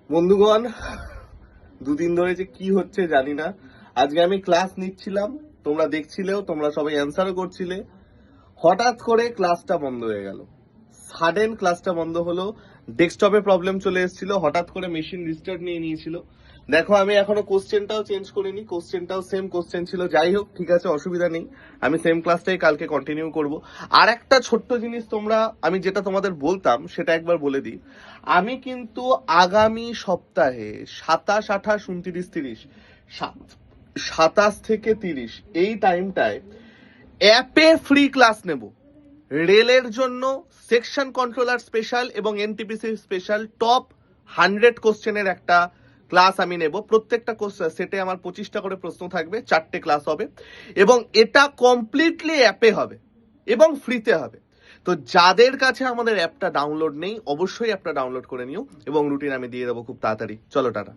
বন্ধুগণ, দুদিন ধরে যে কি হচ্ছে জানি না। আজকে আমি ক্লাস নিচ্ছিলাম, তোমরা দেখছিলেও, তোমরা সবাই অ্যান্সারও করছিলে। হঠাৎ করে ক্লাসটা বন্ধ হয়ে গেল। সাডেন ক্লাসটা বন্ধ হলো। ডেস্কটপে প্রবলেম চলে এসেছিল, হঠাৎ করে মেশিন রিস্টার্ট নিয়ে নিয়েছিল। দেখো, আমি এখনো কোশ্চেনটাও চেঞ্জ করিনি, কোশ্চেনটাও সেম কোশ্চেন ছিল। যাই হোক, ঠিক আছে, অসুবিধা নেই। আমি সেম ক্লাসটাই কালকে কন্টিনিউ করব। আর একটা ছোট্ট জিনিস আমি যেটা তোমাদের বলতাম সেটা একবার বলে দিই। আমি কিন্তু আগামী সপ্তাহে 27, 28, 29, 30, 27 থেকে 30 এই টাইমটায় অ্যাপে ফ্রি ক্লাস নেব। রেলের জন্য সেকশন কন্ট্রোলার স্পেশাল এবং এনটিপিসি স্পেশাল টপ 100 কোশ্চেনের একটা ক্লাস আমি নেব। প্রত্যেকটা সেটে আমার 25টা করে প্রশ্ন থাকবে, 4টে ক্লাস হবে এবং এটা কমপ্লিটলি অ্যাপে হবে এবং ফ্রিতে হবে। তো যাদের কাছে আমাদের অ্যাপটা ডাউনলোড নেই, অবশ্যই অ্যাপটা ডাউনলোড করে নিও এবং রুটিন আমি দিয়ে দেবো খুব তাড়াতাড়ি। চলো, টাটা।